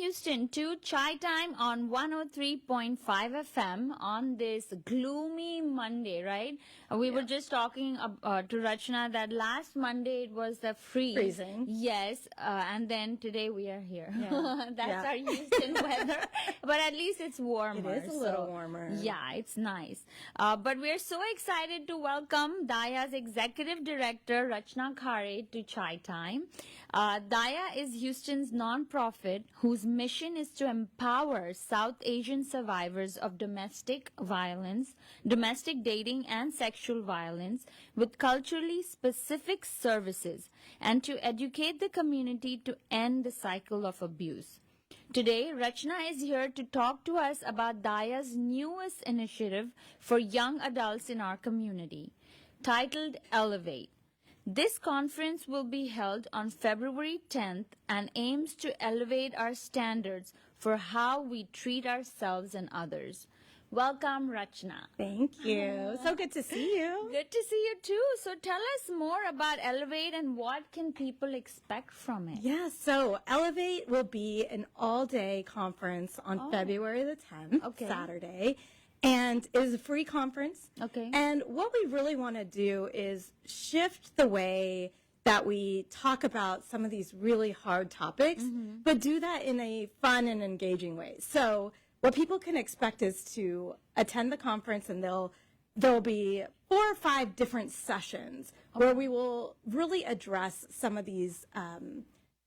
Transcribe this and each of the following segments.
Houston to Chai Time on 103.5 FM on this gloomy Monday, right? We were just talking to Rachna that last Monday it was the freezing. Yes, and then today we are here. Yeah. That's our Houston weather. But at least it's warmer. It is a little warmer. Yeah, it's nice. But we're so excited to welcome Daya's Executive Director, Rachna Khare, to Chai Time. Daya is Houston's nonprofit whose mission is to empower South Asian survivors of domestic violence, domestic dating, and sexual violence with culturally specific services and to educate the community to end the cycle of abuse. Today, Rachna is here to talk to us about Daya's newest initiative for young adults in our community, titled Elevate. This conference will be held on February 10th and aims to elevate our standards for how we treat ourselves and others. Welcome, Rachna. Thank you. So good to see you. Good to see you too. So tell us more about Elevate and what can people expect from it? Yeah, so Elevate will be an all-day conference on February the 10th, Saturday. And it is a free conference. Okay. And what we really want to do is shift the way that we talk about some of these really hard topics, but do that in a fun and engaging way. So what people can expect is to attend the conference, and there'll be 4 or 5 different sessions where we will really address some of these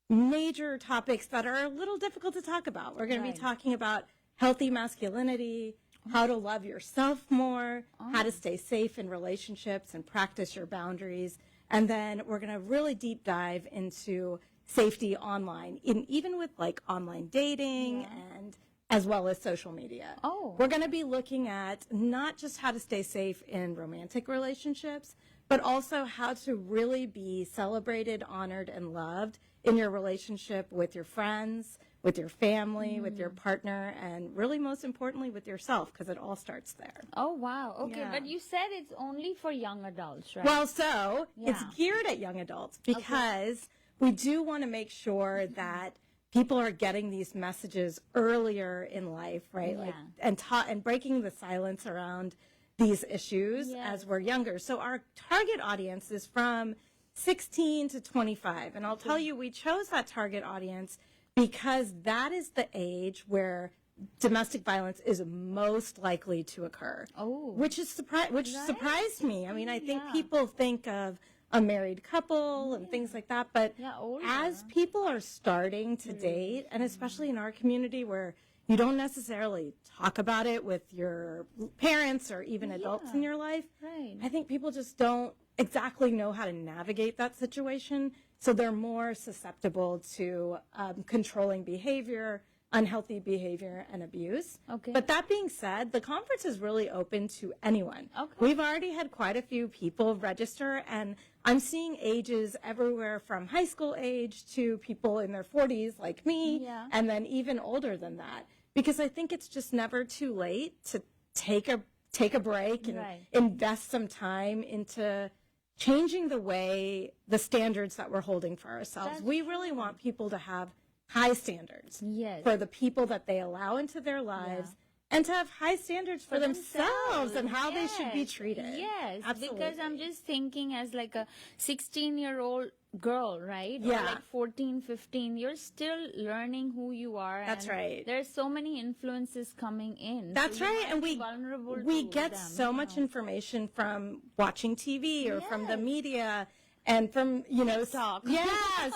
major topics that are a little difficult to talk about. We're going to be talking about healthy masculinity, how to love yourself more, how to stay safe in relationships and practice your boundaries. And then we're going to really deep dive into safety online, even with like online dating and as well as social media. We're going to be looking at not just how to stay safe in romantic relationships, but also how to really be celebrated, honored, and loved in your relationship with your friends, with your family, with your partner, and really most importantly with yourself, because it all starts there. Oh, wow. Okay, but you said it's only for young adults, right? Well, so it's geared at young adults because we do want to make sure that people are getting these messages earlier in life, right? Like, and breaking the silence around these issues as we're younger. So our target audience is from 16 to 25. And I'll tell you, we chose that target audience because that is the age where domestic violence is most likely to occur. Which surprised me. I mean, I think people think of a married couple and things like that, but as people are starting to date, and especially in our community where you don't necessarily talk about it with your parents or even adults in your life, I think people just don't exactly know how to navigate that situation. So they're more susceptible to controlling behavior, unhealthy behavior, and abuse. But that being said, the conference is really open to anyone. We've already had quite a few people register, and I'm seeing ages everywhere from high school age to people in their 40s like me, and then even older than that. Because I think it's just never too late to take a break and invest some time into changing the standards that we're holding for ourselves. We really want people to have high standards for the people that they allow into their lives and to have high standards for themselves and how they should be treated. Yes, absolutely. Because I'm just thinking as like a 16-year-old girl, right? Yeah. Or like 14, 15, you're still learning who you are. That's right. There's so many influences coming in. That's right. And we get them, so much information from watching TV or from the media and from, TikTok.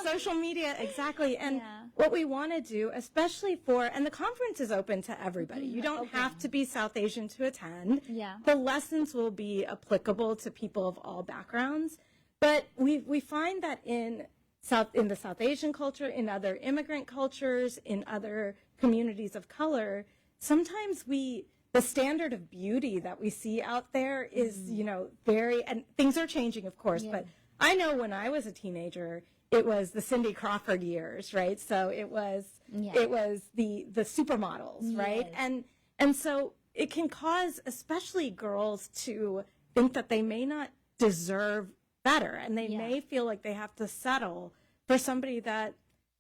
Social media, exactly. And what we want to do, especially and the conference is open to everybody. You don't have to be South Asian to attend. The lessons will be applicable to people of all backgrounds. But we find that in the South Asian culture, in other immigrant cultures, in other communities of color, sometimes the standard of beauty that we see out there is, and things are changing, of course, but I know when I was a teenager, it was the Cindy Crawford years, right? So it was the supermodels, right? And so it can cause especially girls to think that they may not deserve better, and they may feel like they have to settle for somebody that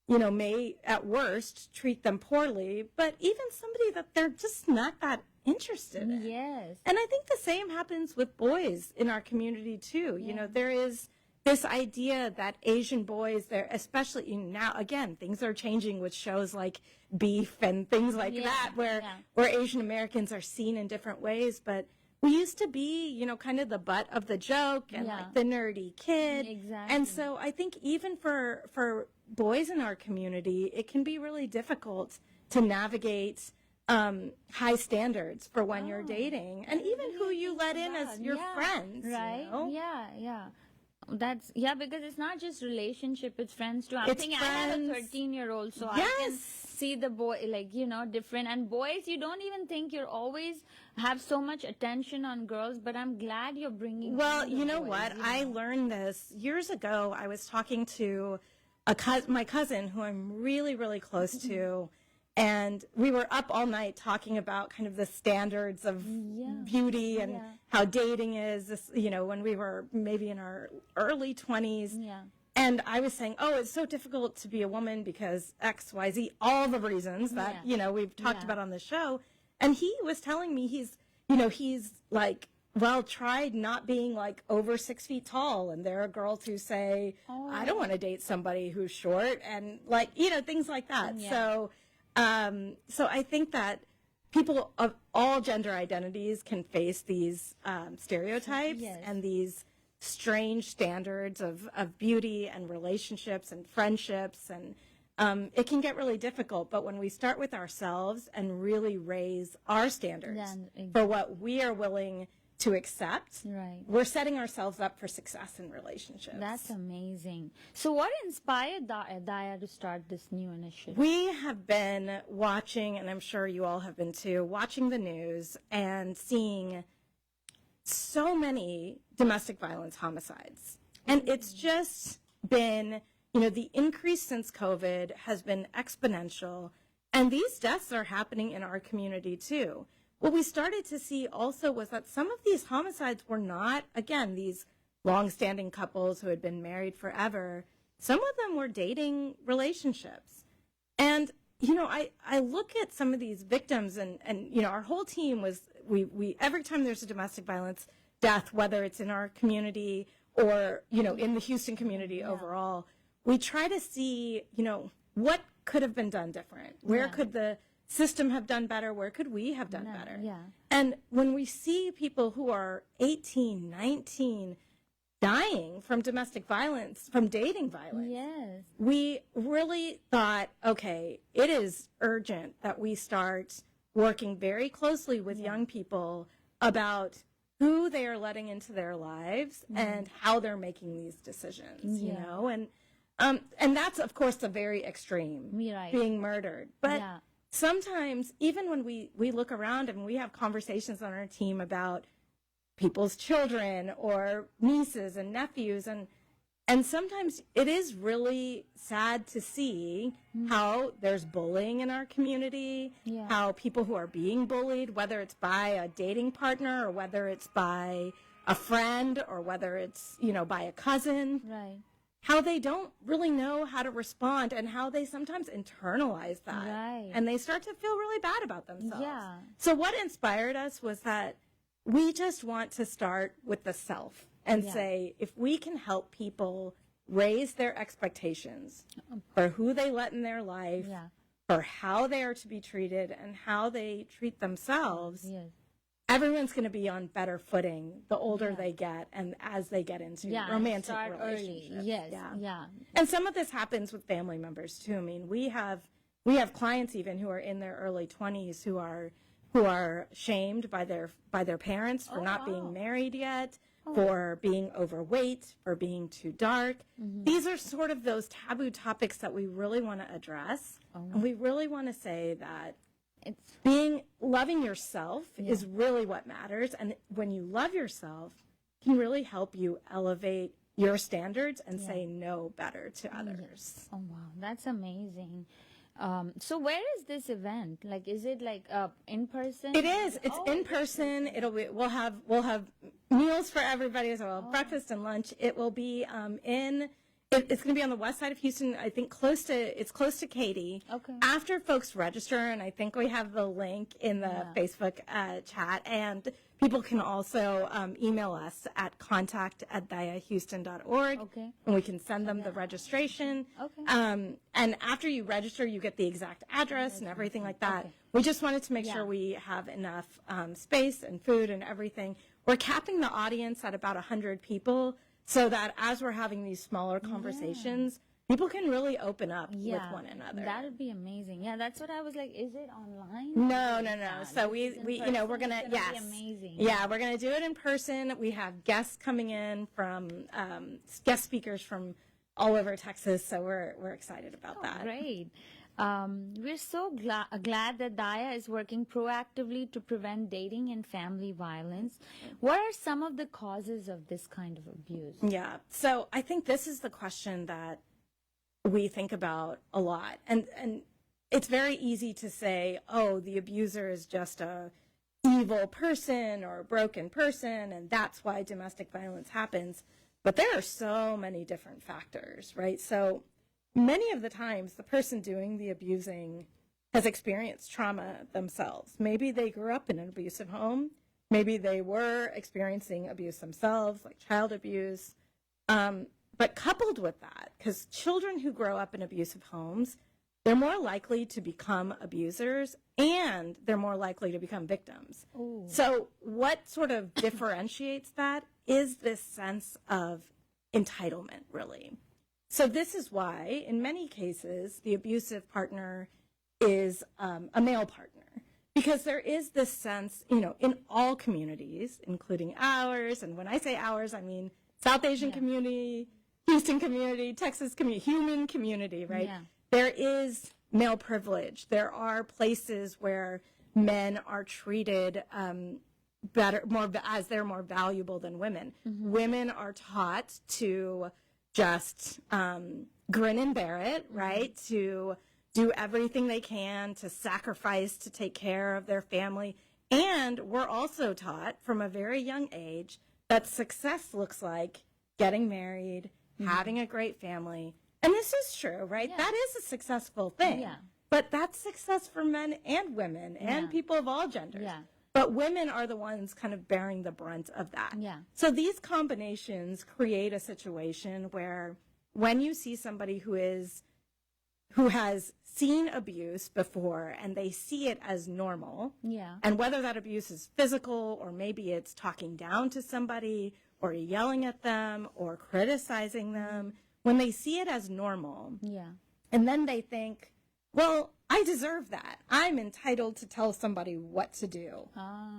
may at worst treat them poorly, but even somebody that they're just not that interested in. Yes. And I think the same happens with boys in our community too. There is this idea that Asian boys, they're especially now, again, things are changing with shows like Beef and things like that, where Asian Americans are seen in different ways. But we used to be, kind of the butt of the joke and like the nerdy kid. Exactly. And so I think even for boys in our community, it can be really difficult to navigate high standards for when you're dating, and even who you let in as your friends. Right? Yeah. That's because it's not just relationship, it's friends too. It's thinking friends. I have a 13-year-old, so I can see the boy different. And boys, you don't even think you're always have so much attention on girls, but I'm glad you're bringing. Well, you know what? I learned this years ago. I was talking to my cousin, who I'm really, really close to. And we were up all night talking about kind of the standards of beauty and how dating is, when we were maybe in our early 20s. Yeah. And I was saying, it's so difficult to be a woman because X, Y, Z, all the reasons that, we've talked about on the show. And he was telling me he's like, well, tried not being like over 6 feet tall. And there are girls who say, I don't want to date somebody who's short, and like, things like that. Yeah. So I think that people of all gender identities can face these stereotypes and these strange standards of beauty and relationships and friendships. And it can get really difficult. But when we start with ourselves and really raise our standards for what we are willing to accept, we're setting ourselves up for success in relationships. That's amazing. So what inspired Daya to start this new initiative? We have been watching, and I'm sure you all have been too, watching the news and seeing so many domestic violence homicides. And it's just been, the increase since COVID has been exponential. And these deaths are happening in our community too. What we started to see also was that some of these homicides were not, again, these long-standing couples who had been married forever. Some of them were dating relationships. And, I look at some of these victims and our whole team was, we every time there's a domestic violence death, whether it's in our community or, in the Houston community overall, we try to see, what could have been done different? Where could the system have done better? Where could we have done better? Yeah. And when we see people who are 18, 19, dying from domestic violence, from dating violence, we really thought, okay, it is urgent that we start working very closely with young people about who they are letting into their lives and how they're making these decisions, and that's, of course, the very extreme, being murdered. But sometimes, even when we look around and we have conversations on our team about people's children or nieces and nephews, and sometimes it is really sad to see how there's bullying in our community, how people who are being bullied, whether it's by a dating partner or whether it's by a friend or whether it's, by a cousin. How they don't really know how to respond and how they sometimes internalize that. And they start to feel really bad about themselves. So what inspired us was that we just want to start with the self and say, if we can help people raise their expectations for who they let in their life, for how they are to be treated and how they treat themselves, everyone's going to be on better footing the older they get and as they get into romantic relationships. And some of this happens with family members too. I mean, we have clients even who are in their early 20s who are shamed by their parents for not being married yet, for being overweight, for being too dark. These are sort of those taboo topics that we really want to address. And we really want to say that loving yourself is really what matters. And when you love yourself, it can really help you elevate your standards and say no better to others. Oh, wow. That's amazing. So where is this event? Like, is it like in person? It is. It's in person. We'll have meals for everybody as well, breakfast and lunch. It will be in It's going to be on the west side of Houston. I think it's close to Katy. Okay. After folks register, and I think we have the link in the Facebook chat, and people can also email us at contact@dayahouston.org. Okay. And we can send them the registration. Okay. And after you register, you get the exact address and everything like that. Okay. We just wanted to make sure we have enough space and food and everything. We're capping the audience at about 100 people, so that as we're having these smaller conversations, people can really open up with one another. That would be amazing. Yeah, that's what I was like. Is it online? No. So we're gonna Be amazing. Yeah, we're gonna do it in person. We have guests coming in from guest speakers from all over Texas. So we're excited about that. Great. We're so glad that Daya is working proactively to prevent dating and family violence. What are some of the causes of this kind of abuse? Yeah. So I think this is the question that we think about a lot. And it's very easy to say, oh, the abuser is just a evil person or a broken person, and that's why domestic violence happens. But there are so many different factors, right? So many of the times the person doing the abusing has experienced trauma themselves. Maybe they grew up in an abusive home. Maybe they were experiencing abuse themselves, like child abuse. But coupled with that, because children who grow up in abusive homes, they're more likely to become abusers and they're more likely to become victims. Ooh. So what sort of differentiates that is this sense of entitlement, really. So this is why, in many cases, the abusive partner is a male partner, because there is this sense, in all communities, including ours, and when I say ours, I mean South Asian community, Houston community, Texas community, human community, right? Yeah. There is male privilege. There are places where men are treated as they're more valuable than women. Mm-hmm. Women are taught to just grin and bear it, right? To do everything they can, to sacrifice, to take care of their family. And we're also taught from a very young age that success looks like getting married, having a great family. And this is true, right? Yeah. That is a successful thing. Yeah. But that's success for men and women and people of all genders. Yeah. But women are the ones kind of bearing the brunt of that. Yeah. So these combinations create a situation where when you see somebody who has seen abuse before and they see it as normal, and whether that abuse is physical or maybe it's talking down to somebody or yelling at them or criticizing them, when they see it as normal, and then they think, well, I deserve that. I'm entitled to tell somebody what to do.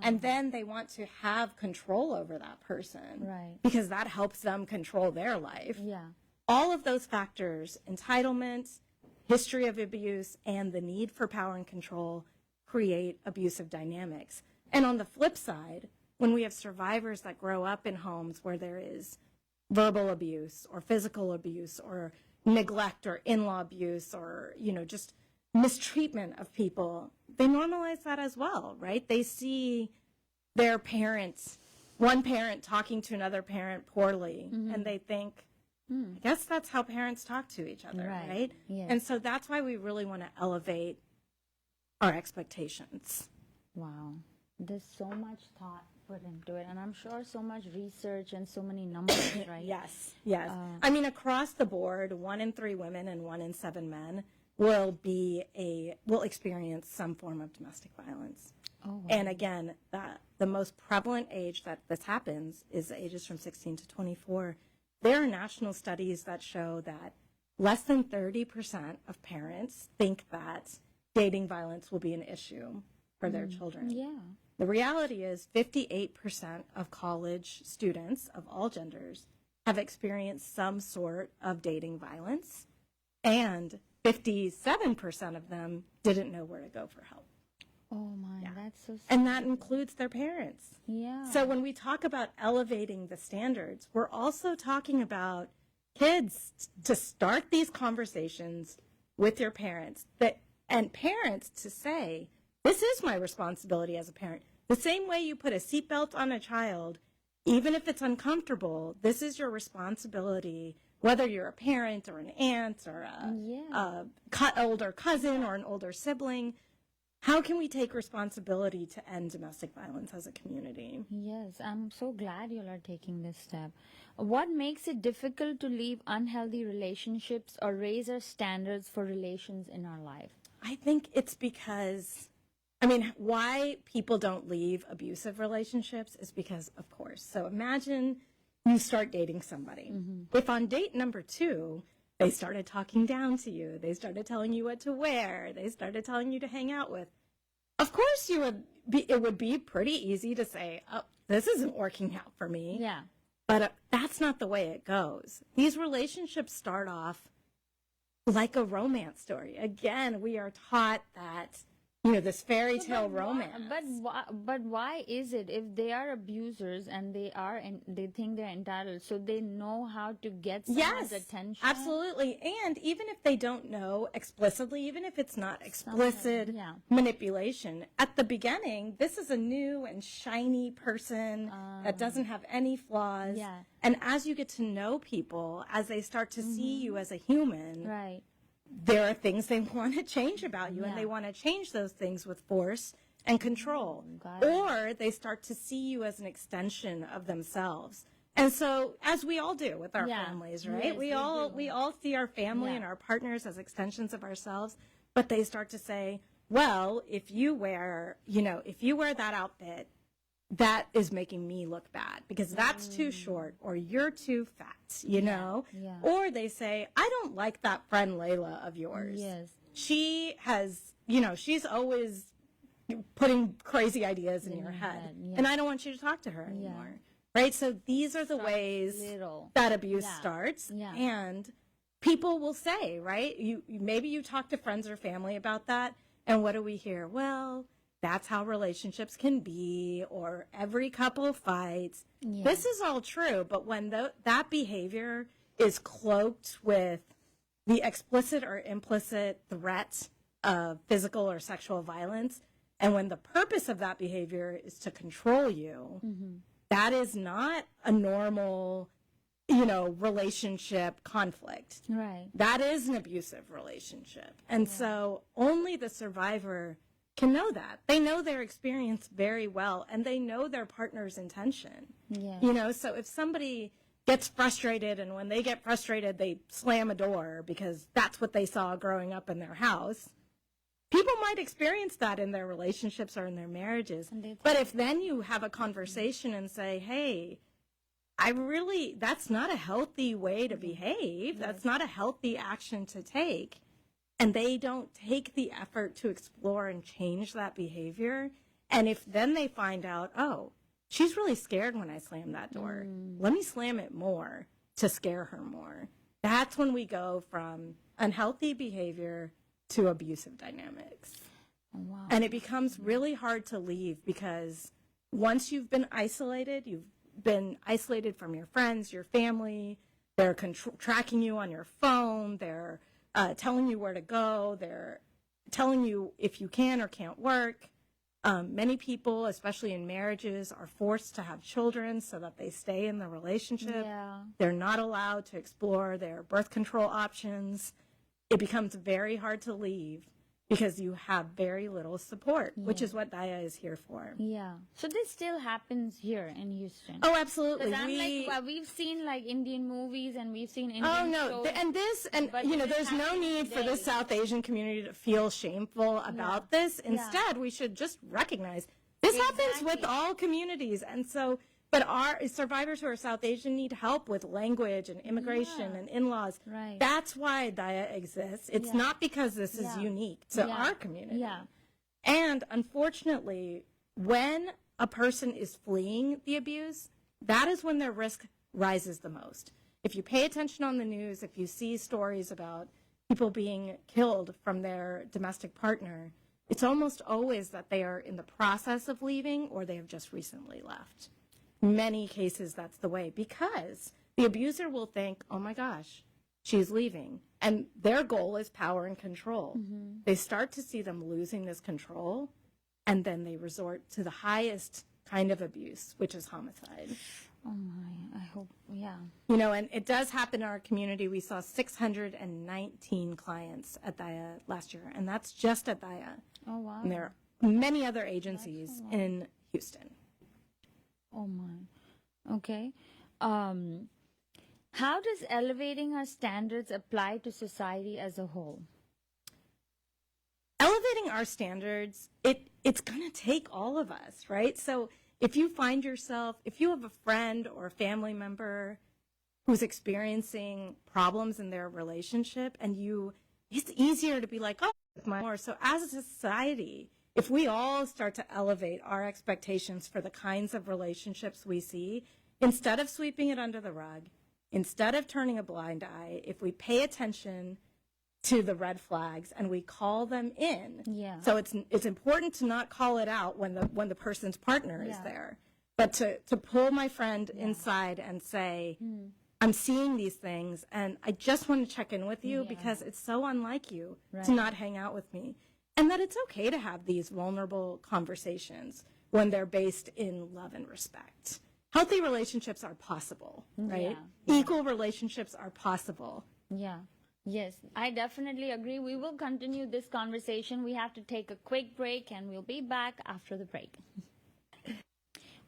And then they want to have control over that person. Right. Because that helps them control their life. Yeah. All of those factors, entitlement, history of abuse, and the need for power and control create abusive dynamics. And on the flip side, when we have survivors that grow up in homes where there is verbal abuse or physical abuse or neglect or in-law abuse or, just mistreatment of people, they normalize that as well, right? They see their parents, one parent talking to another parent poorly, and they think, I guess that's how parents talk to each other, right? Yes. And so that's why we really want to elevate our expectations. Wow. There's so much thought put into it, and I'm sure so much research and so many numbers, right? Yes. I mean, across the board, 1 in 3 women and 1 in 7 men will experience some form of domestic violence. Oh, wow. And again, the most prevalent age that this happens is the ages from 16 to 24. There are national studies that show that less than 30% of parents think that dating violence will be an issue for their children. Yeah. The reality is 58% of college students of all genders have experienced some sort of dating violence, and 57% of them didn't know where to go for help. Oh my, that's so sad. And that includes their parents. Yeah. So when we talk about elevating the standards, we're also talking about kids to start these conversations with your parents, and parents to say, this is my responsibility as a parent. The same way you put a seatbelt on a child, even if it's uncomfortable, this is your responsibility whether you're a parent or an aunt or a older cousin or an older sibling. How can we take responsibility to end domestic violence as a community? Yes, I'm so glad you are taking this step. What makes it difficult to leave unhealthy relationships or raise our standards for relations in our life? I think it's because, why people don't leave abusive relationships is because, of course. So imagine you start dating somebody. If on date number 2, they started talking down to you, they started telling you what to wear, they started telling you to hang out with, of course it would be pretty easy to say, oh, this isn't working out for me. Yeah. But that's not the way it goes. These relationships start off like a romance story. Again, we are taught that, this fairy tale romance. But why is it if they are abusers and they think they're entitled, so they know how to get someone's attention? Absolutely. And even if they don't know explicitly, even if it's not explicit manipulation, at the beginning, this is a new and shiny person that doesn't have any flaws. Yeah. And as you get to know people, as they start to see you as a human, right, there are things they want to change about you, and they want to change those things with force and control. Or they start to see you as an extension of themselves. And so, as we all do with our families, right? Yes, we all see our family and our partners as extensions of ourselves, but they start to say, well, if you wear that outfit, that is making me look bad because that's too short, or you're too fat, know? Yeah. Or they say, I don't like that friend Layla of yours. Yes. She has, she's always putting crazy ideas in your head. And I don't want you to talk to her anymore. Right? So these are the ways that abuse starts. Yeah. And people will say, right? Maybe you talk to friends or family about that, and what do we hear? Well, that's how relationships can be, or every couple fights. Yeah. This is all true, but when that behavior is cloaked with the explicit or implicit threat of physical or sexual violence, and when the purpose of that behavior is to control you, that is not a normal, relationship conflict. Right. That is an abusive relationship. And so only the survivor can know that. They know their experience very well, and they know their partner's intention. Yeah. So if somebody gets frustrated, and when they get frustrated, they slam a door because that's what they saw growing up in their house, people might experience that in their relationships or in their marriages. But if then you have a conversation and say, hey, that's not a healthy way to behave. That's not a healthy action to take. And they don't take the effort to explore and change that behavior. And if then they find out, oh, she's really scared when I slam that door. Let me slam it more to scare her more. That's when we go from unhealthy behavior to abusive dynamics. Oh, wow. And it becomes really hard to leave because once you've been isolated from your friends, your family, they're tracking you on your phone, they're telling you where to go. They're telling you if you can or can't work. Many people, especially in marriages, are forced to have children so that they stay in the relationship. Yeah. They're not allowed to explore their birth control options. It becomes very hard to leave because you have very little support, which is what Daya is here for. Yeah. So this still happens here in Houston. Oh, absolutely. We've seen like Indian movies and we've seen Indian shows. There's no need for the South Asian community to feel shameful about this. Instead, we should just recognize this happens with all communities. And so, but our survivors who are South Asian need help with language and immigration and in-laws. Right. That's why Daya exists. It's not because this is unique to our community. Yeah. And unfortunately, when a person is fleeing the abuse, that is when their risk rises the most. If you pay attention on the news, if you see stories about people being killed from their domestic partner, it's almost always that they are in the process of leaving or they have just recently left. Many cases, that's the way, because the abuser will think, oh my gosh, she's leaving. And their goal is power and control. They start to see them losing this control, and then they resort to the highest kind of abuse, which is homicide. Oh my, I hope, yeah. You know, and it does happen in our community. We saw 619 clients at Daya last year, and that's just at Daya. Oh, wow. And there are many other agencies in Houston. Oh my. Okay. How does elevating our standards apply to society as a whole? Elevating our standards, it's going to take all of us, right? So if you find yourself, if you have a friend or a family member who's experiencing problems in their relationship, and it's easier to be like, oh, more. So as a society, if we all start to elevate our expectations for the kinds of relationships we see, instead of sweeping it under the rug, instead of turning a blind eye, if we pay attention to the red flags and we call them in. Yeah. So it's important to not call it out when the person's partner is there, but to pull my friend inside and say, I'm seeing these things and I just want to check in with you because it's so unlike you to not hang out with me. And that it's okay to have these vulnerable conversations when they're based in love and respect. Healthy relationships are possible, right? Yeah. Equal relationships are possible. Yeah. Yes, I definitely agree. We will continue this conversation. We have to take a quick break and we'll be back after the break.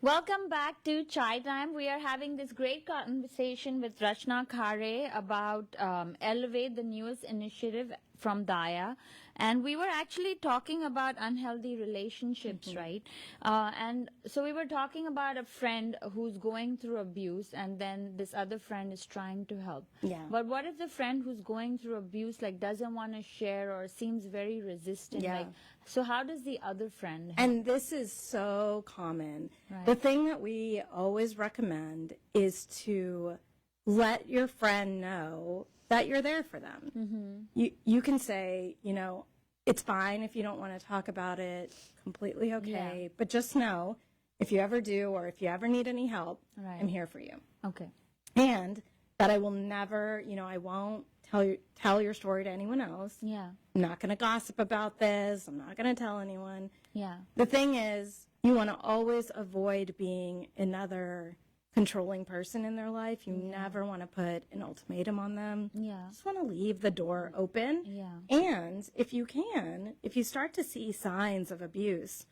Welcome back to Chai Time. We are having this great conversation with Rachna Khare about Elevate, the newest initiative from Daya. And we were actually talking about unhealthy relationships, right? And so we were talking about a friend who's going through abuse and then this other friend is trying to help. Yeah. But what if the friend who's going through abuse like doesn't want to share or seems very resistant? Yeah. Like, so how does the other friend help? And this is so common. Right. The thing that we always recommend is to let your friend know that you're there for them. You can say, you know, it's fine if you don't want to talk about it, completely okay. Yeah. But just know, if you ever do or if you ever need any help, I'm here for you. Okay. And that I will never, you know, I won't tell your story to anyone else. Yeah. I'm not going to gossip about this. I'm not going to tell anyone. Yeah. The thing is, you want to always avoid being another controlling person in their life. You never want to put an ultimatum on them. Yeah. You just want to leave the door open. Yeah. And if you start to see signs of abuse,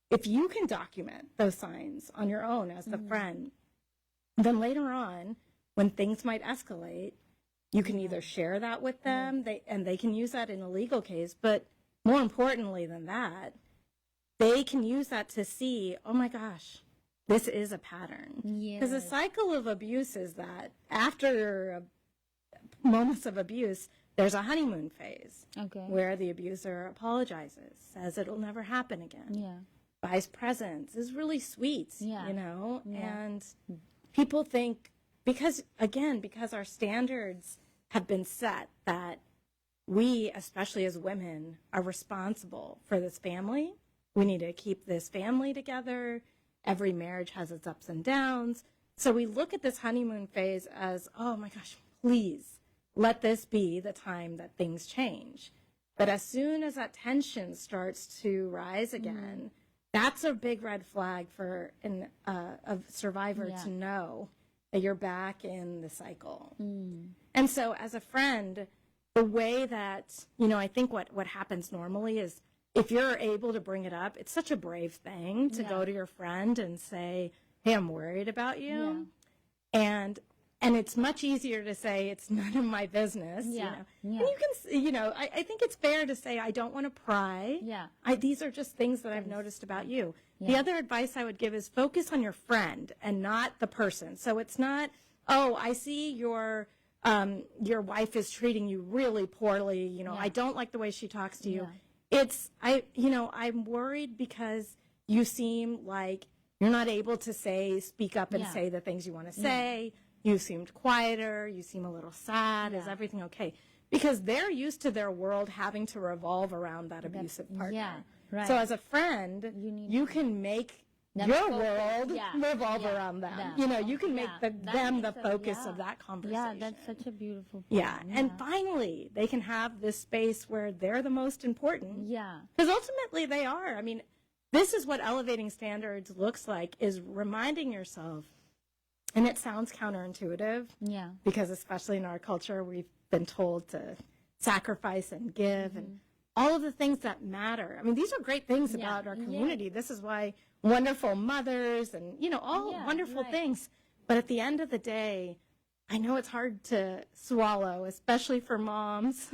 if you can document those signs on your own as the friend, then later on, when things might escalate, you can either share that with them, they can use that in a legal case, but more importantly than that, they can use that to see, oh my gosh, this is a pattern. Because the cycle of abuse is that after moments of abuse, there's a honeymoon phase where the abuser apologizes, says it'll never happen again, buys presents, is really sweet, you know, and people think, because our standards have been set that we, especially as women, are responsible for this family. We need to keep this family together. Every marriage has its ups and downs. So we look at this honeymoon phase as, oh my gosh, please let this be the time that things change. But as soon as that tension starts to rise again, that's a big red flag for a survivor to know that you're back in the cycle. And so as a friend, the way that, you know, I think what happens normally is if you're able to bring it up, it's such a brave thing to go to your friend and say, hey, I'm worried about you. And it's much easier to say it's none of my business. You know? And you can, you know, I think it's fair to say I don't want to pry. These are just things that I've noticed about you. The other advice I would give is focus on your friend and not the person. So it's not, oh, I see your wife is treating you really poorly. You know, I don't like the way she talks to you. It's, I'm worried because you seem like you're not able to speak up and say the things you want to say. You seemed quieter. You seem a little sad. Is everything okay? Because they're used to their world having to revolve around that abusive partner. So as a friend, you can make your world revolve around them. You know, you can make them the focus of that conversation. Yeah, that's such a beautiful point. And finally, they can have this space where they're the most important. Because ultimately they are. I mean, this is what elevating standards looks like, is reminding yourself, And it sounds counterintuitive. Yeah. Because especially in our culture, we've been told to sacrifice and give and all of the things that matter. I mean, these are great things about our community. Yeah. This is why wonderful mothers and, all wonderful things. But at the end of the day, I know it's hard to swallow, especially for moms,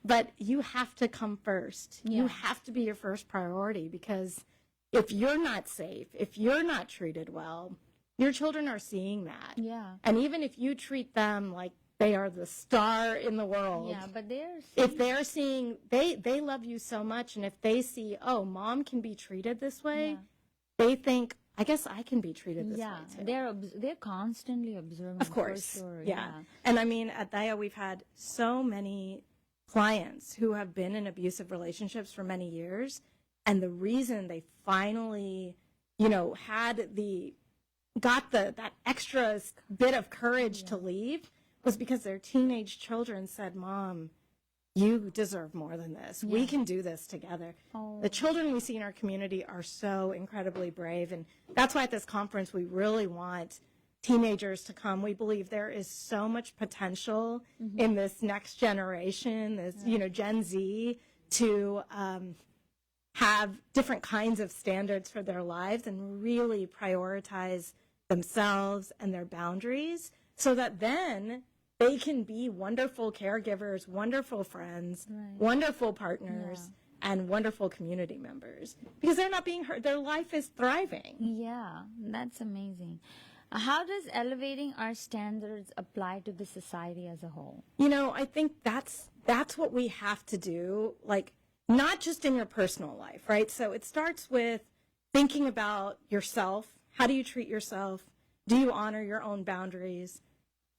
but you have to come first. Yeah. You have to be your first priority, because if you're not safe, if you're not treated well, your children are seeing that. Yeah. And even if you treat them like they are the star in the world. Yeah, but if they're seeing, they love you so much, and if they see, oh, mom can be treated this way, they think, I guess I can be treated this way too. They're constantly observing. Of course. For sure. Yeah. And I mean, at Daya, we've had so many clients who have been in abusive relationships for many years, and the reason they finally, got that extra bit of courage to leave was because their teenage children said, Mom, you deserve more than this. We can do this together. The children we see in our community are so incredibly brave, and that's why at this conference we really want teenagers to come. We believe there is so much potential in this next generation, this Gen Z, to have different kinds of standards for their lives and really prioritize themselves and their boundaries, so that then they can be wonderful caregivers, wonderful friends, wonderful partners, and wonderful community members, because they're not being hurt. Their life is thriving. Yeah, that's amazing. How does elevating our standards apply to the society as a whole? I think that's what we have to do, like, not just in your personal life, right? So it starts with thinking about yourself. How do you treat yourself? Do you honor your own boundaries?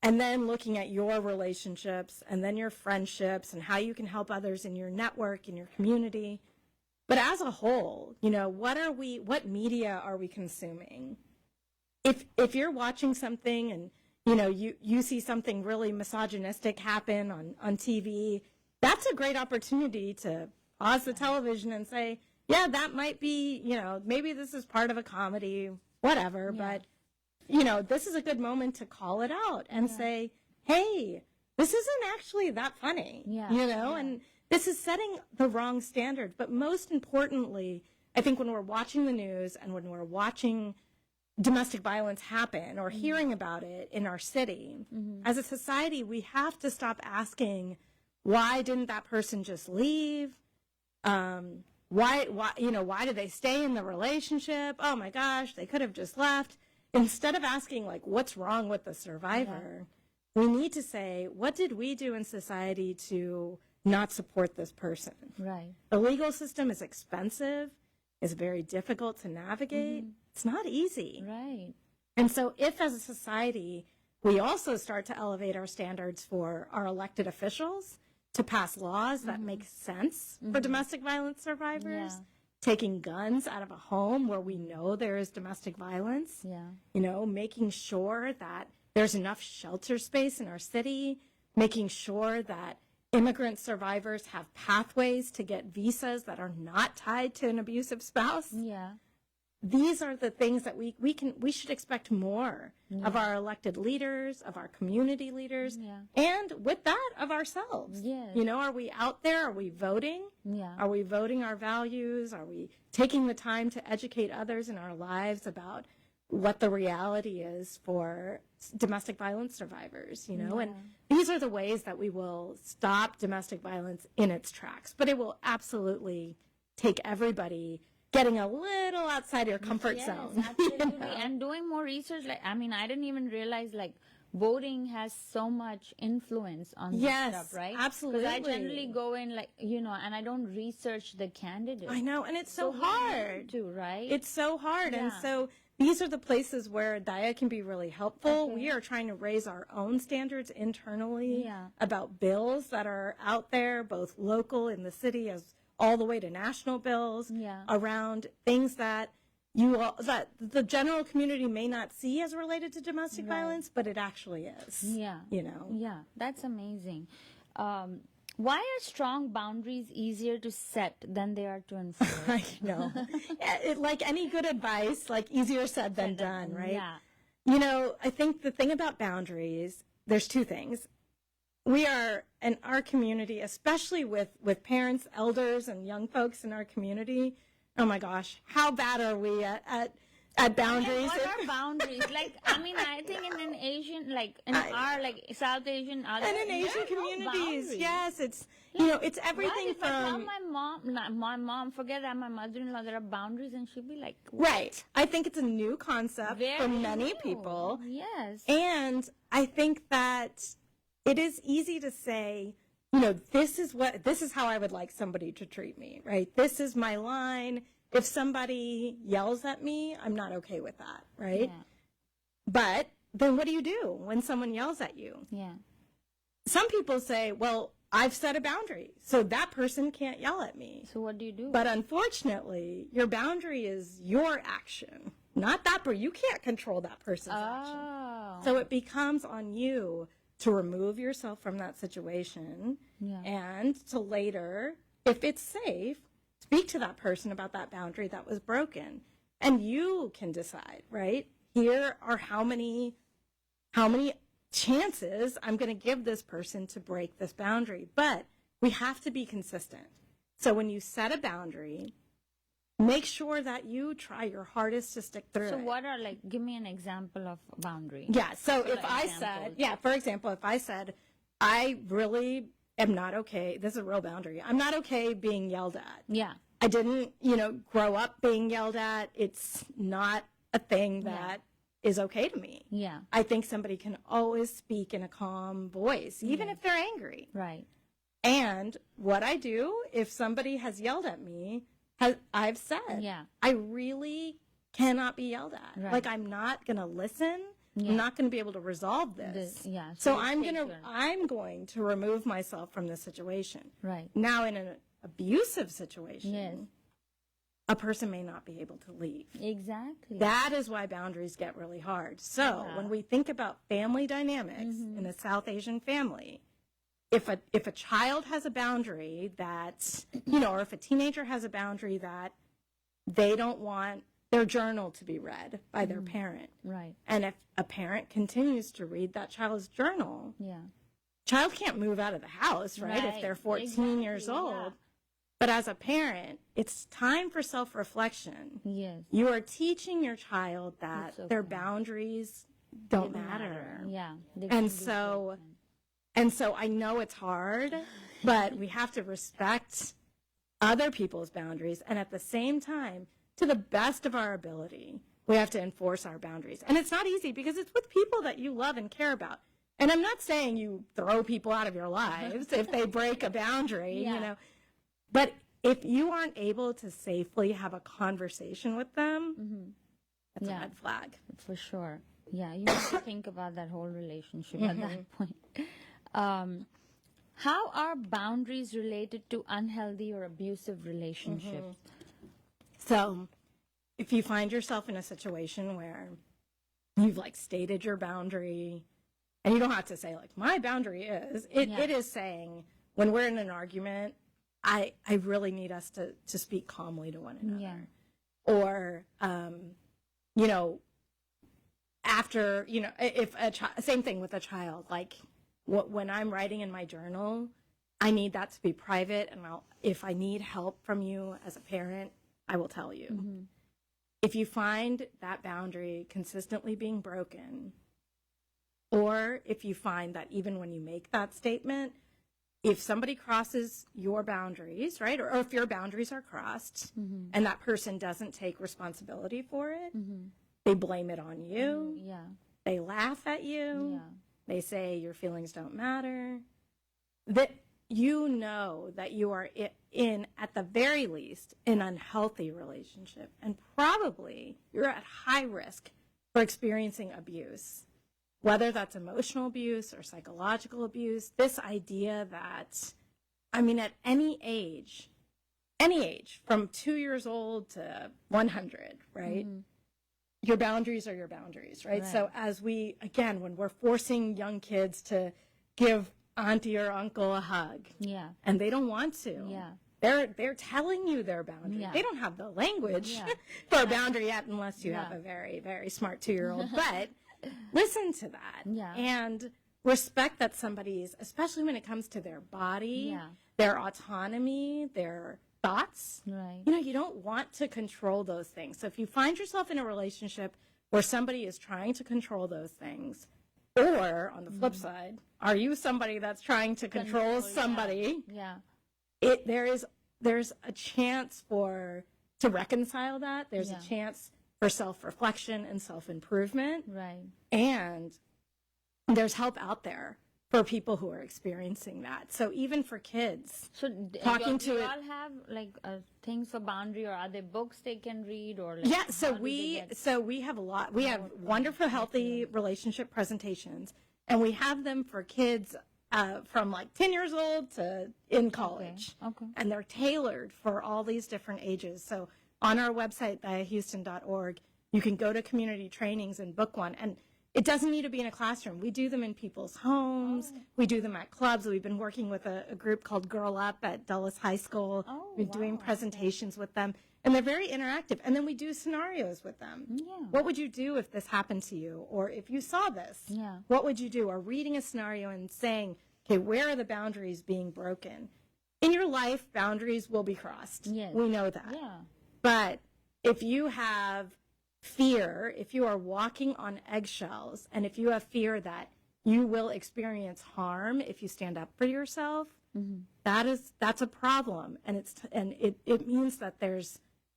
And then looking at your relationships, and then your friendships, and how you can help others in your network, in your community. But as a whole, what media are we consuming? If you're watching something and, you see something really misogynistic happen on TV, that's a great opportunity to pause the television and say, yeah, that might be, maybe this is part of a comedy, whatever, but this is a good moment to call it out and say, hey, this isn't actually that funny, and this is setting the wrong standard. But most importantly, I think when we're watching the news and when we're watching domestic violence happen or hearing about it in our city, as a society, we have to stop asking, why didn't that person just leave? Why did they stay in the relationship? Oh my gosh, they could have just left. Instead of asking, like, what's wrong with the survivor, we need to say, what did we do in society to not support this person? Right. The legal system is expensive. It's very difficult to navigate. It's not easy. Right. And so if, as a society, we also start to elevate our standards for our elected officials to pass laws that make sense for domestic violence survivors, taking guns out of a home where we know there is domestic violence, making sure that there's enough shelter space in our city, making sure that immigrant survivors have pathways to get visas that are not tied to an abusive spouse. Yeah. These are the things that we should expect more of our elected leaders, of our community leaders, and with that, of ourselves. Yes. Are we out there? Are we voting? Yeah. Are we voting our values? Are we taking the time to educate others in our lives about what the reality is for domestic violence survivers, And these are the ways that we will stop domestic violence in its tracks. But it will absolutely take everybody getting a little outside your comfort zone. Absolutely. And doing more research. I didn't even realize, voting has so much influence on this stuff, right? Absolutely. Because I generally go in, and I don't research the candidate. I know, and it's so hard. To, right? It's so hard. And so these are the places where Daya can be really helpful. Okay. We are trying to raise our own standards internally about bills that are out there, both local in the city as all the way to national bills around things that that the general community may not see as related to domestic violence, but it actually is. Yeah. Yeah, that's amazing. Why are strong boundaries easier to set than they are to enforce? I know. Like any good advice, easier said than done, right? Yeah. I think the thing about boundaries, there's two things. We are, in our community, especially with parents, elders, and young folks in our community, oh my gosh, how bad are we at boundaries? What are boundaries? I think in an Asian, our South Asian, and in Asian communities, yes, it's everything if I tell from. my mom, forget that, my mother-in-law, there are boundaries, and she'll be like, Right. I think it's a new concept for many new. people. Yes. And I think that it is easy to say, this is how I would like somebody to treat me, right? This is my line. If somebody yells at me, I'm not okay with that, right? Yeah. But then what do you do when someone yells at you? Yeah. Some people say, well, I've set a boundary, so that person can't yell at me. So what do you do? But unfortunately, your boundary is your action, not that person. You can't control that person's action. So it becomes on you to remove yourself from that situation and to later, if it's safe, speak to that person about that boundary that was broken. And you can decide, right? Here are how many chances I'm going to give this person to break this boundary. But we have to be consistent. So when you set a boundary, make sure that you try your hardest to stick through it. So what are, give me an example of boundary. Yeah, so if I said, for example, if I said, I really am not okay, this is a real boundary, I'm not okay being yelled at. Yeah. I didn't, grow up being yelled at. It's not a thing that is okay to me. Yeah. I think somebody can always speak in a calm voice, even if they're angry. Right. And what I do if somebody has yelled at me, I've said, I really cannot be yelled at. Right. Like, I'm not going to listen. I'm not going to be able to resolve this. So I'm going to remove myself from this situation. Right. Now, in an abusive situation, a person may not be able to leave. Exactly. That is why boundaries get really hard. So when we think about family dynamics in a South Asian family, if a child has a boundary that, or if a teenager has a boundary that they don't want their journal to be read by their parent. Right. And if a parent continues to read that child's journal, child can't move out of the house, right? If they're 14 years old. Yeah. But as a parent, it's time for self-reflection. Yes. You are teaching your child that their boundaries don't matter. Yeah. And so I know it's hard, but we have to respect other people's boundaries. And at the same time, to the best of our ability, we have to enforce our boundaries. And it's not easy because it's with people that you love and care about. And I'm not saying you throw people out of your lives if they break a boundary, But if you aren't able to safely have a conversation with them, that's a red flag. For sure. Yeah, you have to think about that whole relationship at that point. How are boundaries related to unhealthy or abusive relationships? So if you find yourself in a situation where you've stated your boundary, and you don't have to say my boundary is, it is saying when we're in an argument, I really need us to speak calmly to one another. Yeah. Or, after, if same thing with a child, when I'm writing in my journal, I need that to be private, and if I need help from you as a parent, I will tell you. If you find that boundary consistently being broken, or if you find that even when you make that statement, if somebody crosses your boundaries, right, or if your boundaries are crossed and that person doesn't take responsibility for it, they blame it on you. They laugh at you. They say your feelings don't matter. That you know that you are in, at the very least, an unhealthy relationship. And probably you're at high risk for experiencing abuse, whether that's emotional abuse or psychological abuse. This idea that, at any age, from 2 years old to 100, right? Your boundaries are your boundaries, right? So when we're forcing young kids to give auntie or uncle a hug, and they don't want to, they're telling you their boundary. They don't have the language for a boundary yet, unless you have a very, very smart 2-year-old. But listen to that. Yeah. And respect that somebody's, especially when it comes to their body, their autonomy, their thoughts. Right. You know, you don't want to control those things. So if you find yourself in a relationship where somebody is trying to control those things, or on the flip side, are you somebody that's trying to control somebody? Yeah. There's a chance to reconcile that. There's a chance for self-reflection and self-improvement. Right. And there's help out there for people who are experiencing that. So even for kids, So talking do you to all have like things for boundary, or are there books they can read, or like, yeah, how do they get- so we have a lot. We have wonderful, healthy relationship presentations, and we have them for kids from like 10 years old to in college. Okay. And they're tailored for all these different ages. So on our website, dayahouston.org, you can go to community trainings and book one. And it doesn't need to be in a classroom. We do them in people's homes. We do them at clubs. We've been working with a group called Girl Up at Dulles High School. We've been doing presentations with them. And they're very interactive. And then we do scenarios with them. Yeah. What would you do if this happened to you? Or if you saw this, Yeah. what would you do? Or reading a scenario and saying, okay, where are the boundaries being broken? In your life, boundaries will be crossed. Yes. We know that. Yeah. But if you have fear, if you are walking on eggshells, and if you have fear that you will experience harm if you stand up for yourself, that's a problem. And it means that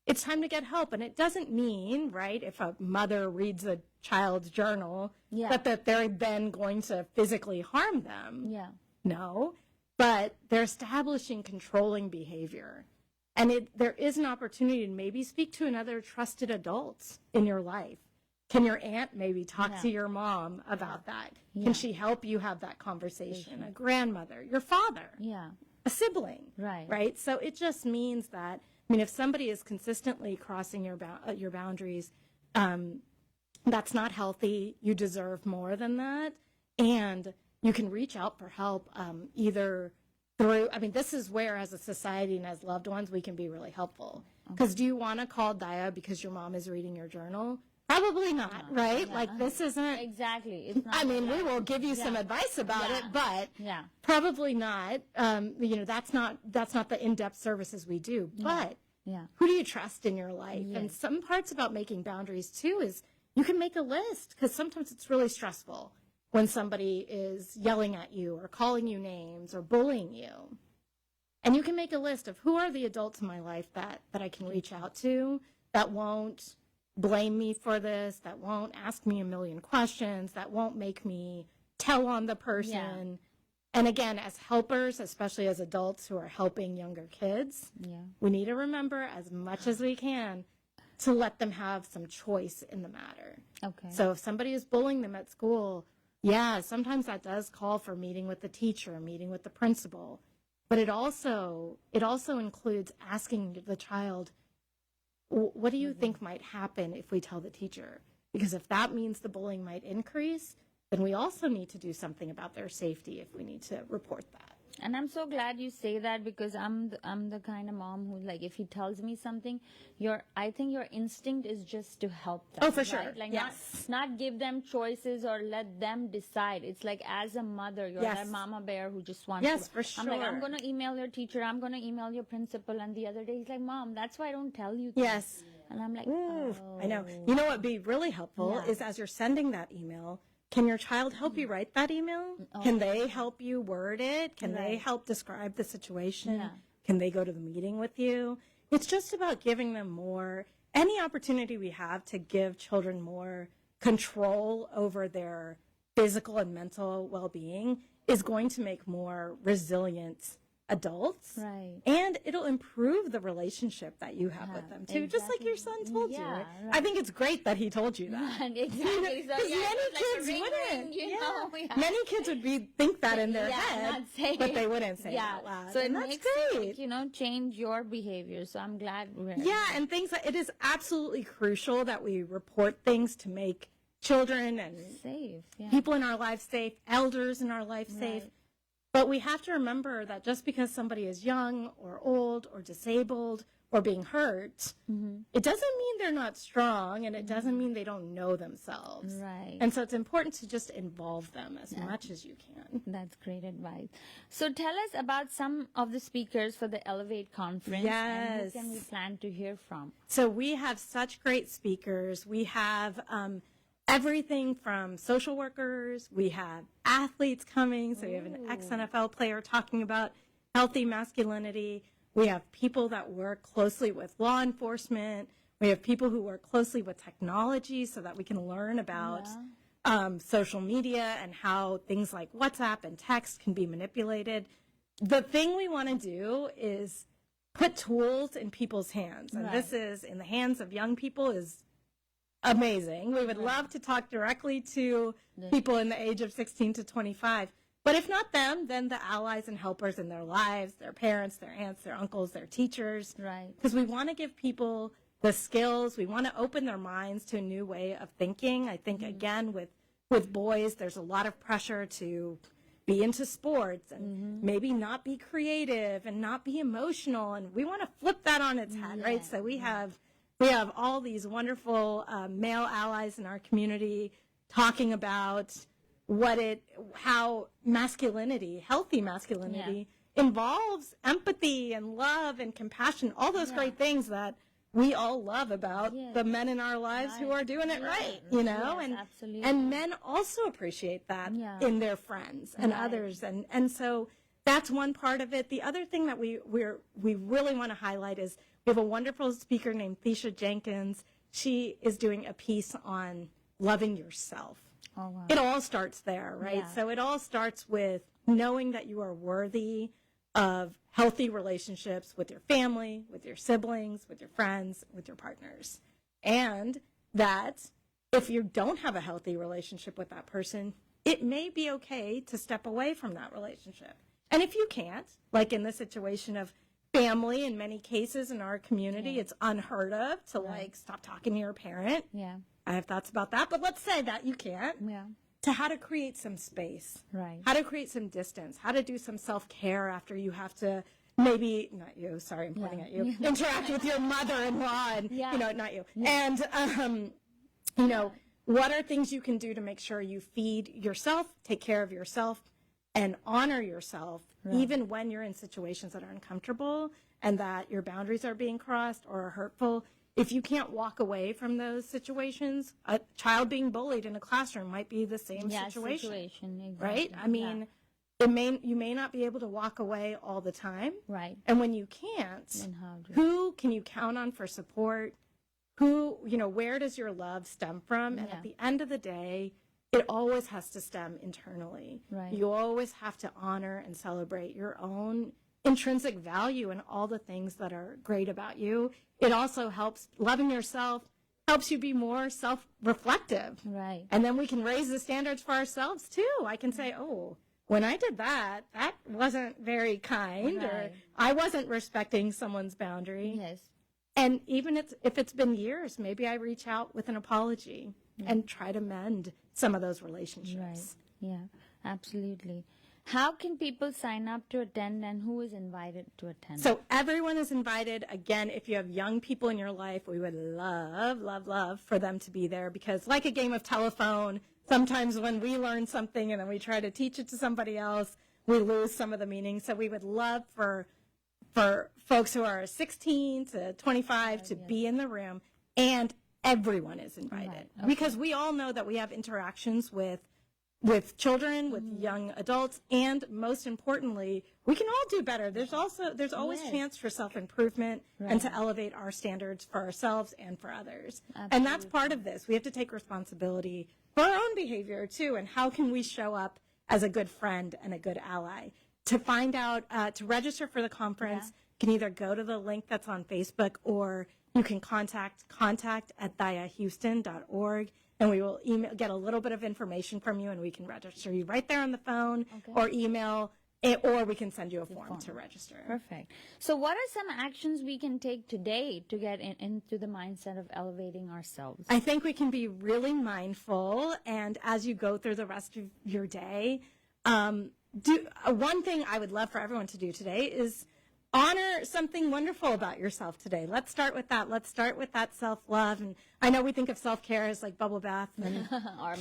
it's time to get help. And it doesn't mean, right, if a mother reads a child's journal, that they're then going to physically harm them. Yeah. No, but they're establishing controlling behavior. And there is an opportunity to maybe speak to another trusted adult in your life. Can your aunt maybe talk to your mom about that? Can she help you have that conversation? A grandmother, your father, a sibling, right? So it just means that, I mean, if somebody is consistently crossing your boundaries, that's not healthy. You deserve more than that. And you can reach out for help either through, I mean, this is where as a society and as loved ones, we can be really helpful. Because do you want to call Daya because your mom is reading your journal? Probably not, right? Yeah. Like this isn't. Exactly. It's not, I mean, we will give you some advice about it, but probably not. You know, that's not the in-depth services we do. But who do you trust in your life? And some parts about making boundaries too is you can make a list, because sometimes it's really stressful when somebody is yelling at you or calling you names or bullying you. And you can make a list of who are the adults in my life that I can reach out to, that won't blame me for this, that won't ask me a million questions, that won't make me tell on the person. And again, as helpers, especially as adults who are helping younger kids, we need to remember as much as we can to let them have some choice in the matter. Okay. So if somebody is bullying them at school, sometimes that does call for meeting with the teacher, meeting with the principal. But it also includes asking the child, what do you think might happen if we tell the teacher? Because if that means the bullying might increase, then we also need to do something about their safety if we need to report that. And I'm so glad you say that, because I'm the kind of mom who, like, if he tells me something, I think your instinct is just to help them. Oh, for sure. Right? Like not give them choices or let them decide. It's like, as a mother, you're that mama bear who just wants to. For sure. I'm like, I'm going to email your teacher. I'm going to email your principal. And the other day he's like, Mom, that's why I don't tell you things. Yes. And I'm like, I know. You know what would be really helpful is, as you're sending that email, can your child help you write that email? Can they help you word it? Can they help describe the situation? Can they go to the meeting with you? It's just about giving them any opportunity we have to give children more control over their physical and mental well-being is going to make more resilient adults. Right. And it'll improve the relationship that you have with them too, just like your son told you. Right? I think it's great that he told you that. Exactly. So, many kids wouldn't. Many kids would think that in their head, but they wouldn't say it out loud. So and it that's makes great. you change your behavior. So I'm glad we're and things like it is absolutely crucial that we report things to make children and safe, people in our lives safe, elders in our life safe. But we have to remember that just because somebody is young or old or disabled or being hurt it doesn't mean they're not strong, and it doesn't mean they don't know themselves. Right. And so it's important to just involve them as much as you can. That's great advice. So tell us about some of the speakers for the Elevate conference. And who Yes. can we plan to hear from? So we have such great speakers. We have everything from social workers. We have athletes coming. So we have an ex-NFL player talking about healthy masculinity. We have people that work closely with law enforcement. We have people who work closely with technology so that we can learn about social media and how things like WhatsApp and text can be manipulated. The thing we want to do is put tools in people's hands. And this is in the hands of young people is amazing. We would love to talk directly to people in the age of 16 to 25. But if not them, then the allies and helpers in their lives, their parents, their aunts, their uncles, their teachers. Right. Because we want to give people the skills. We want to open their minds to a new way of thinking. I think, again, with boys, there's a lot of pressure to be into sports and maybe not be creative and not be emotional. And we want to flip that on its head, right? So we have all these wonderful male allies in our community talking about how masculinity, healthy masculinity, involves empathy and love and compassion, all those great things that we all love about the men in our lives who are doing it right, you know? And men also appreciate that in their friends and others. And so that's one part of it. The other thing that we really want to highlight is we have a wonderful speaker named Thesha Jenkins. She is doing a piece on loving yourself. Oh, wow. It all starts there, right? Yeah. So it all starts with knowing that you are worthy of healthy relationships with your family, with your siblings, with your friends, with your partners. And that if you don't have a healthy relationship with that person, it may be okay to step away from that relationship. And if you can't, like in the situation of family, in many cases in our community, it's unheard of to like stop talking to your parent. Yeah. I have thoughts about that, but let's say that you can't. Yeah. To how to create some space. Right. How to create some distance. How to do some self-care after you have to maybe, not you, sorry, I'm pointing at you, interact with your mother-in-law and, you know, not you. And, you know, what are things you can do to make sure you feed yourself, take care of yourself, and honor yourself, even when you're in situations that are uncomfortable and that your boundaries are being crossed or are hurtful. If you can't walk away from those situations, a child being bullied in a classroom might be the same situation, Exactly. right? I mean, you may not be able to walk away all the time. Right. And when you can't, Then how do who can you count on for support? Where does your love stem from? And at the end of the day, it always has to stem internally. Right. You always have to honor and celebrate your own intrinsic value and all the things that are great about you. It also helps, loving yourself helps you be more self-reflective. Right. And then we can raise the standards for ourselves too. I can say, oh, when I did that, that wasn't very kind, or I wasn't respecting someone's boundary. Yes. And even if it's been years, maybe I reach out with an apology and try to mend some of those relationships. Right. Yeah, absolutely. How can people sign up to attend, and who is invited to attend? So everyone is invited. Again, if you have young people in your life, we would love, love, love for them to be there, because like a game of telephone, sometimes when we learn something and then we try to teach it to somebody else, we lose some of the meaning. So we would love for folks who are 16 to 25 to be in the room, and everyone is invited. Because we all know that we have interactions with children, with young adults, and most importantly, we can all do better. There's always chance for self-improvement and to elevate our standards for ourselves and for others. And that's part of this. We have to take responsibility for our own behavior too, and how can we show up as a good friend and a good ally. To find out, to register for the conference, you can either go to the link that's on Facebook, or you can contact dayahouston.org. And we will get a little bit of information from you, and we can register you right there on the phone or email, or we can send you a form to register. Perfect. So what are some actions we can take today to get into the mindset of elevating ourselves? I think we can be really mindful, and as you go through the rest of your day, one thing I would love for everyone to do today is honor something wonderful about yourself today. Let's start with that. Let's start with that self-love. And I know we think of self-care as like bubble bath and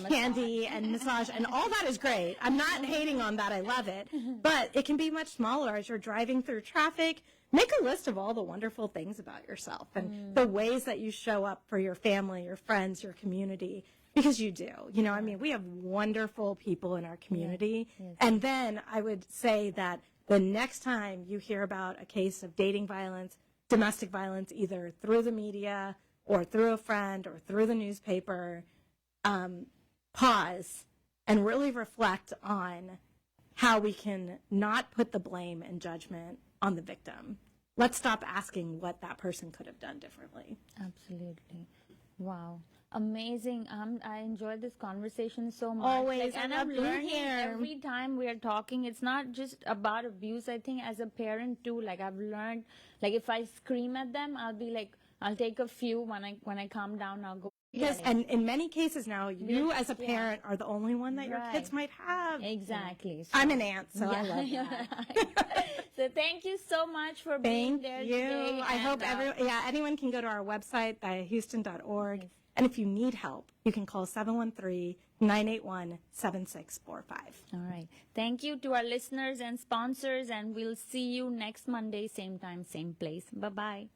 candy and massage, and all that is great. I'm not hating on that. I love it. But it can be much smaller as you're driving through traffic. Make a list of all the wonderful things about yourself and the ways that you show up for your family, your friends, your community, because you do. You know, I mean, we have wonderful people in our community. Yes. And then I would say that the next time you hear about a case of dating violence, domestic violence, either through the media or through a friend or through the newspaper, pause and really reflect on how we can not put the blame and judgment on the victim. Let's stop asking what that person could have done differently. Absolutely. Wow. Amazing. I enjoyed this conversation so much. Always. And I'm learning every time we are talking. It's not just about abuse. I think as a parent too, like I've learned, like if I scream at them, I'll be like, I'll take a few when I calm down, I'll go. Because, and in many cases now, you as a parent are the only one that your kids might have. Exactly. So, I'm an aunt, so I love that. So thank you so much for being there today. I hope anyone can go to our website, dayahouston.org. Yes. And if you need help, you can call 713-981-7645. All right. Thank you to our listeners and sponsors, and we'll see you next Monday, same time, same place. Bye-bye.